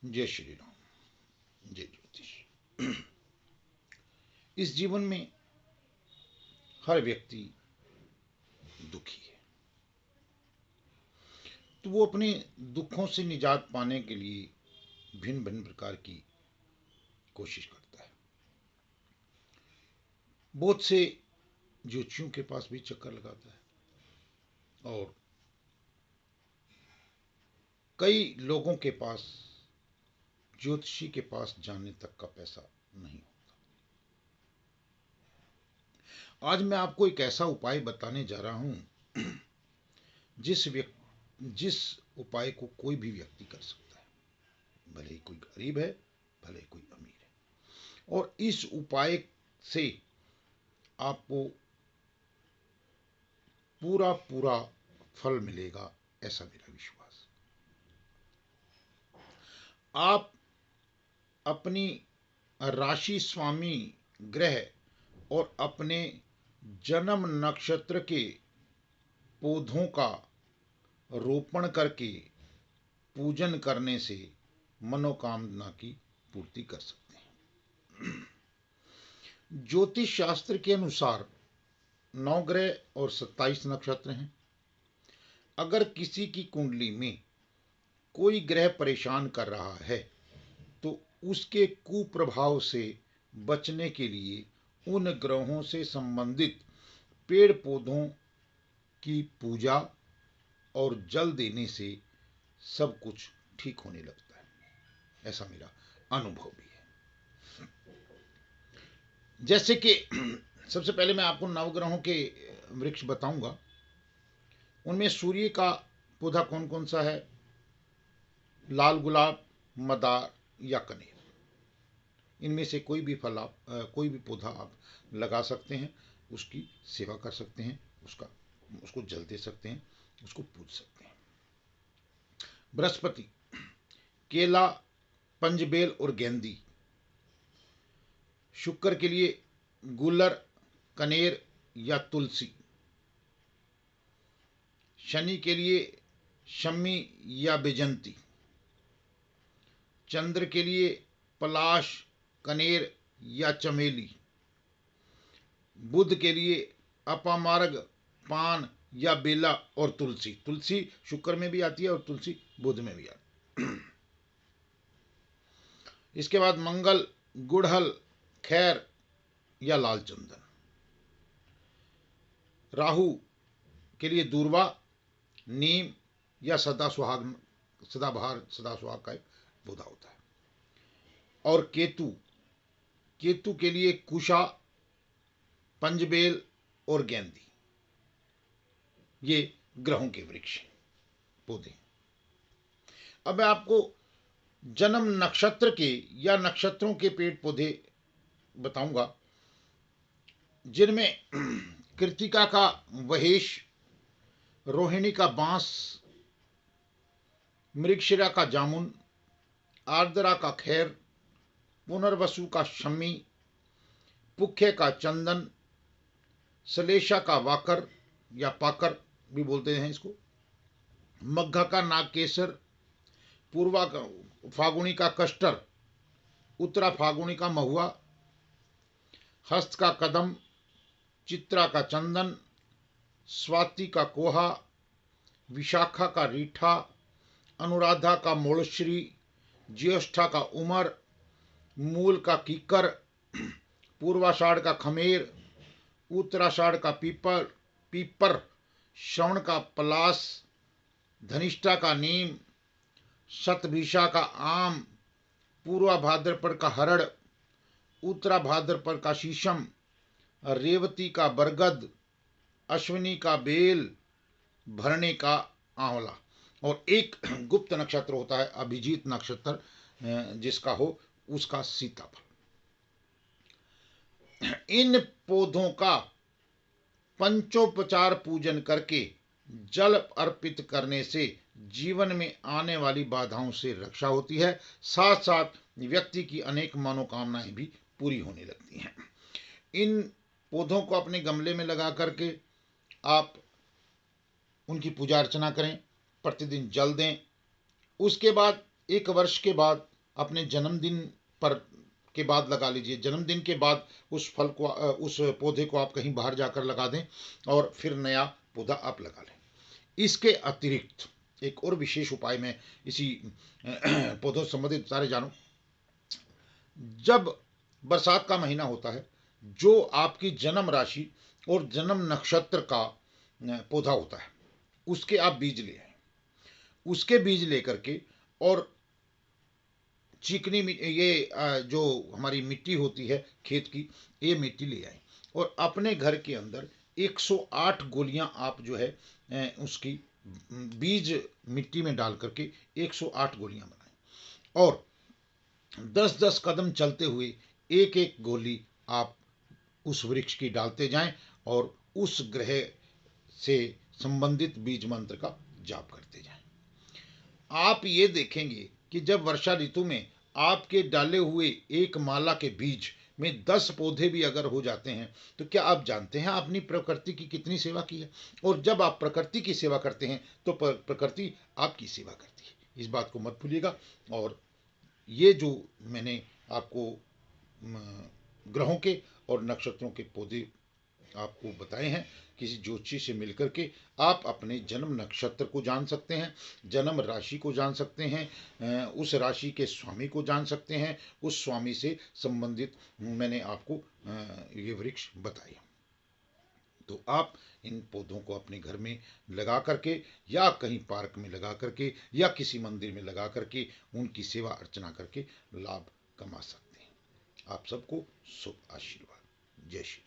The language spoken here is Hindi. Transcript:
जय श्री राम। जय ज्योतिष। इस जीवन में हर व्यक्ति दुखी है, तो वो अपने दुखों से निजात पाने के लिए भिन्न भिन्न प्रकार की कोशिश करता है। बहुत से ज्योतिषियों के पास भी चक्कर लगाता है और कई लोगों के पास ज्योतिषी के पास जाने तक का पैसा नहीं होता। आज मैं आपको एक ऐसा उपाय बताने जा रहा हूं जिस उपाय को कोई भी व्यक्ति कर सकता है, भले ही कोई गरीब है, भले ही कोई अमीर है। और इस उपाय से आपको पूरा पूरा फल मिलेगा, ऐसा मेरा विश्वास। आप अपनी राशि स्वामी ग्रह और अपने जन्म नक्षत्र के पौधों का रोपण करके पूजन करने से मनोकामना की पूर्ति कर सकते हैं। ज्योतिष शास्त्र के अनुसार 9 ग्रह और 27 नक्षत्र हैं। अगर किसी की कुंडली में कोई ग्रह परेशान कर रहा है तो उसके कुप्रभाव से बचने के लिए उन ग्रहों से संबंधित पेड़ पौधों की पूजा और जल देने से सब कुछ ठीक होने लगता है, ऐसा मेरा अनुभव भी है। जैसे कि सबसे पहले मैं आपको नवग्रहों के वृक्ष बताऊंगा। उनमें सूर्य का पौधा कौन कौन सा है? लाल गुलाब, मदार या कनेर। इनमें से कोई भी फल आप कोई भी पौधा आप लगा सकते हैं, उसकी सेवा कर सकते हैं, उसको जल दे सकते हैं, उसको पूज सकते हैं। बृहस्पति, केला, पंजबेल और गेंदी। शुक्र के लिए गुलर, कनेर या तुलसी। शनि के लिए शमी या बेजंती। चंद्र के लिए पलाश, कनेर या चमेली। बुध के लिए अपामार्ग, पान या बेला और तुलसी। तुलसी शुक्र में भी आती है और तुलसी बुध में भी आती है। इसके बाद मंगल, गुड़हल, खैर या लाल चंदन। राहु के लिए दूर्वा, नीम या सदाबहार का एक पौधा होता है। और केतु के लिए कुशा, पंजबेल और गेंदी। ये ग्रहों के वृक्ष पौधे। अब मैं आपको जन्म नक्षत्र के या नक्षत्रों के पेड़ पौधे बताऊंगा, जिनमें कृतिका का वहेश, रोहिणी का बांस, मृगशिरा का जामुन, आर्द्रा का खैर, पुनर्वसु का शमी, पुख्य का चंदन, सलेशा का वाकर या पाकर भी बोलते हैं इसको, मग्घा का नागकेसर, पूर्वा फागुनी का कस्टर, उत्तरा फागुनी का महुआ, हस्त का कदम, चित्रा का चंदन, स्वाति का कोहा, विशाखा का रीठा, अनुराधा का मोलश्री, ज्येष्ठा का उमर, मूल का कीकर, पूर्वाषाढ़ का खमेर, उत्तराषाढ़ का पीपर, श्रवण का पलास, धनिष्ठा का नीम, शतभिषा का आम, पूर्वा भाद्रपद का हरड़, उत्तरा भाद्रपद का शीशम, रेवती का बरगद, अश्विनी का बेल, भरणी का आंवला। और एक गुप्त नक्षत्र होता है, अभिजीत नक्षत्र जिसका हो, उसका सीताफल। इन पौधों का पंचोपचार पूजन करके जल अर्पित करने से जीवन में आने वाली बाधाओं से रक्षा होती है, साथ साथ व्यक्ति की अनेक मनोकामनाएं भी पूरी होने लगती हैं। इन पौधों को अपने गमले में लगा करके आप उनकी पूजा अर्चना करें, प्रतिदिन जल दें। उसके बाद 1 वर्ष के बाद अपने जन्मदिन पर के बाद लगा लीजिए। जन्मदिन के बाद उस फल को उस पौधे को आप कहीं बाहर जाकर लगा दें और फिर नया पौधा आप लगा लें। इसके अतिरिक्त एक और विशेष उपाय मैं इसी पौधों से संबंधित सारे जानूं। जब बरसात का महीना होता है, जो आपकी जन्म राशि और जन्म नक्षत्र का पौधा होता है, उसके आप बीज ले आए। उसके बीज लेकर के और चिकनी ये जो हमारी मिट्टी होती है खेत की, ये मिट्टी ले आए और अपने घर के अंदर 108 गोलियां आप जो है उसकी बीज मिट्टी में डाल करके 108 गोलियां बनाएं और 10-10 कदम चलते हुए एक एक गोली आप उस वृक्ष की डालते जाएं और उस ग्रह से संबंधित बीज मंत्र का जाप करते जाएं। आप ये देखेंगे कि जब वर्षा ऋतु में आपके डाले हुए एक माला के बीज में 10 पौधे भी अगर हो जाते हैं, तो क्या आप जानते हैं आपने प्रकृति की कितनी सेवा की है। और जब आप प्रकृति की सेवा करते हैं तो प्रकृति आपकी सेवा करती है। इस बात को मत भूलिएगा। और ये जो मैंने आपको ग्रहों के और नक्षत्रों के पौधे आपको बताए हैं, किसी ज्योतिषी से मिलकर के आप अपने जन्म नक्षत्र को जान सकते हैं, जन्म राशि को जान सकते हैं, उस राशि के स्वामी को जान सकते हैं, उस स्वामी से संबंधित मैंने आपको ये वृक्ष बताए। तो आप इन पौधों को अपने घर में लगा करके या कहीं पार्क में लगा करके या किसी मंदिर में लगा करके उनकी सेवा अर्चना करके लाभ कमा सकते हैं। आप सबको शुभ आशीर्वाद। जय श्री